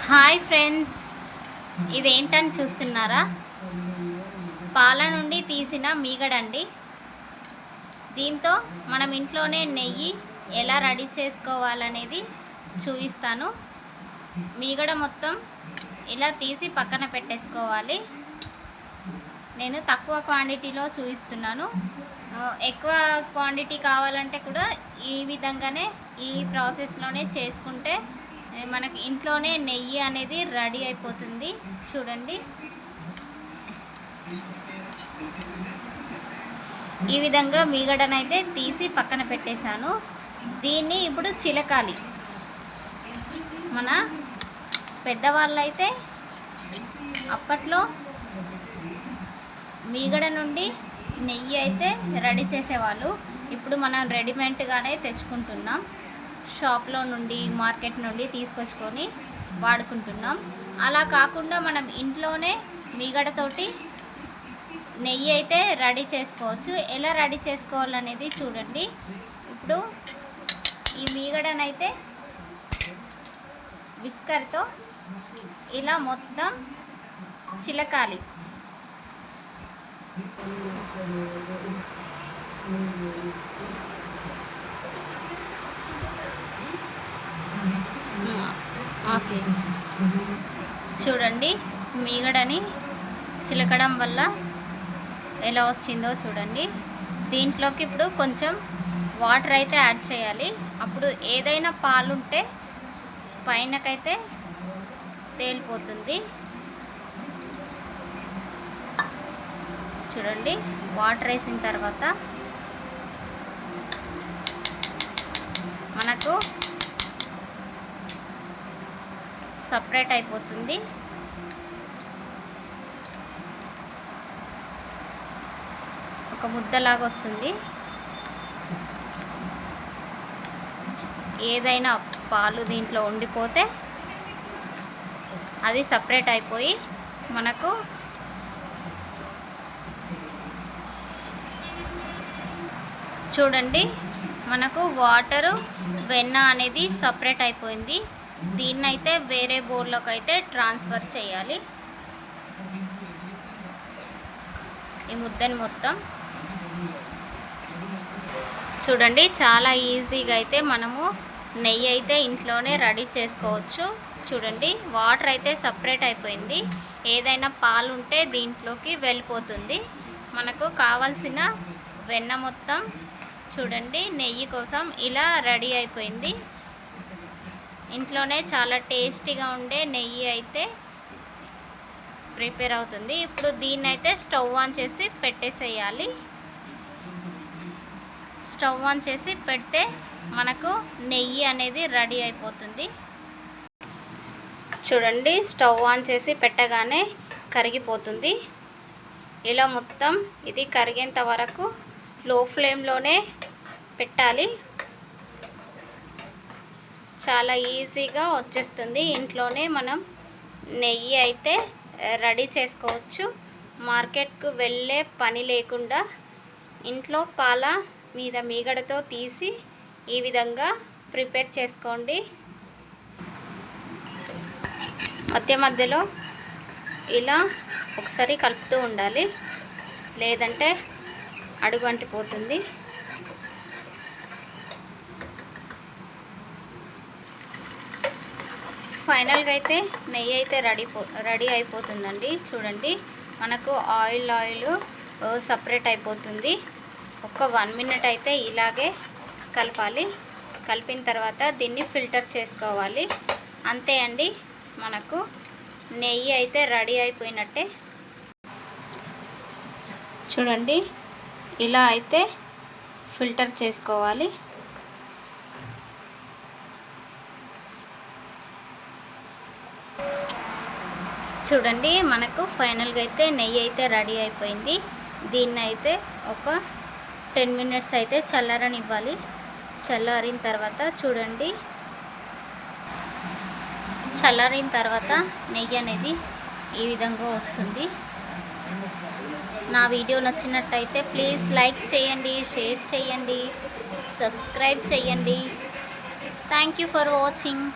Hi friends, ఇదేంటని చూస్తున్నారా? పాల నుండి తీసిన మీగడండి. దీంతో మనం ఇంట్లోనే నెయ్యి ఎలా రెడీ చేసుకోవాలనేది చూపిస్తాను. మీగడ మొత్తం ఇలా తీసి పక్కన పెట్టేసుకోవాలి. నేను తక్కువ క్వాంటిటీలో చూపిస్తున్నాను. ఎక్కువ క్వాంటిటీ కావాలంటే కూడా ఈ విధంగానే ఈ ప్రాసెస్లోనే చేసుకుంటే మనకి ఇంట్లోనే నెయ్యి అనేది రెడీ అయిపోతుంది. చూడండి, ఈ విధంగా మీగడనైతే తీసి పక్కన పెట్టేశాను. దీన్ని ఇప్పుడు చిలకాలి. మన పెద్దవాళ్ళైతే అప్పట్లో మీగడ నుండి నెయ్యి అయితే రెడీ చేసేవాళ్ళు. ఇప్పుడు మనం రెడీమేడ్గానే తెచ్చుకుంటున్నాం. షాప్లో నుండి మార్కెట్ నుండి తీసుకొచ్చుకొని వాడుకుంటున్నాం. అలా కాకుండా మనం ఇంట్లోనే మీగడతోటి నెయ్యి అయితే రెడీ చేసుకోవచ్చు. ఎలా రెడీ చేసుకోవాలనేది చూడండి. ఇప్పుడు ఈ మీగడనైతే విస్కర్తో ఇలా మొత్తం చిలకాలి. ఓకే, చూడండి మీగడని చిలకడం వల్ల ఎలా వచ్చిందో చూడండి. దీంట్లోకి ఇప్పుడు కొంచెం వాటర్ అయితే యాడ్ చేయాలి. అప్పుడు ఏదైనా పాలుంటే పైనకైతే తేలిపోతుంది. చూడండి, వాటర్ వేసిన తర్వాత మనకు సపరేట్ అయిపోతుంది. ఒక ముద్దలాగా వస్తుంది. ఏదైనా పాలు దీంట్లో ఉండిపోతే అది సపరేట్ అయిపోయి మనకు చూడండి, మనకు వాటరు వెన్న అనేది సపరేట్ అయిపోయింది. దీన్నైతే వేరే బౌల్లోకి అయితే ట్రాన్స్ఫర్ చేయాలి. ఈ ముద్దని మొత్తం చూడండి, చాలా ఈజీగా అయితే మనము నెయ్యి అయితే ఇంట్లోనే రెడీ చేసుకోవచ్చు. చూడండి, వాటర్ అయితే సపరేట్ అయిపోయింది. ఏదైనా పాలు ఉంటే దీంట్లోకి వెళ్ళిపోతుంది. మనకు కావాల్సిన వెన్న మొత్తం చూడండి నెయ్యి కోసం ఇలా రెడీ అయిపోయింది. ఇంట్లోనే చాలా టేస్టీగా ఉండే నెయ్యి అయితే ప్రిపేర్ అవుతుంది. ఇప్పుడు దీన్ని అయితే స్టవ్ ఆన్ చేసి పెట్టేసేయాలి. స్టవ్ ఆన్ చేసి పెడితే మనకు నెయ్యి అనేది రెడీ అయిపోతుంది. చూడండి, స్టవ్ ఆన్ చేసి పెట్టగానే కరిగిపోతుంది. ఇలా మొత్తం ఇది కరిగేంత వరకు లో ఫ్లేమ్లోనే పెట్టాలి. చాలా ఈజీగా వచ్చేస్తుంది. ఇంట్లోనే మనం నెయ్యి అయితే రెడీ చేసుకోవచ్చు. మార్కెట్కు వెళ్ళే పని లేకుండా ఇంట్లో పాల మీద మీగడతో తీసి ఈ విధంగా ప్రిపేర్ చేసుకోండి. మధ్య మధ్యలో ఇలా ఒకసారి కలుపుతూ ఉండాలి, లేదంటే అడుగు అంటిపోతుంది. ఫైనల్గా అయితే నెయ్యి అయితే రెడీ అయిపోతుందండి. చూడండి, మనకు ఆయిల్ సపరేట్ అయిపోతుంది. ఒక 1 మినిట్ అయితే ఇలాగే కలపాలి. కలిపిన తర్వాత దీన్ని ఫిల్టర్ చేసుకోవాలి. అంతే అండి, మనకు నెయ్యి అయితే రెడీ అయిపోయినట్టే. చూడండి, ఇలా అయితే ఫిల్టర్ చేసుకోవాలి. చూడండి, మనకు ఫైనల్గా అయితే నెయ్యి అయితే రెడీ అయిపోయింది. దీన్ని అయితే ఒక 10 మినిట్స్ అయితే చల్లారనివ్వాలి. చల్లారిన తర్వాత చూడండి, చల్లారిన తర్వాత నెయ్యి అనేది ఈ విధంగా వస్తుంది. నా వీడియో నచ్చినట్టయితే ప్లీజ్ లైక్ చేయండి, షేర్ చేయండి, సబ్స్క్రైబ్ చేయండి. Thank you for watching.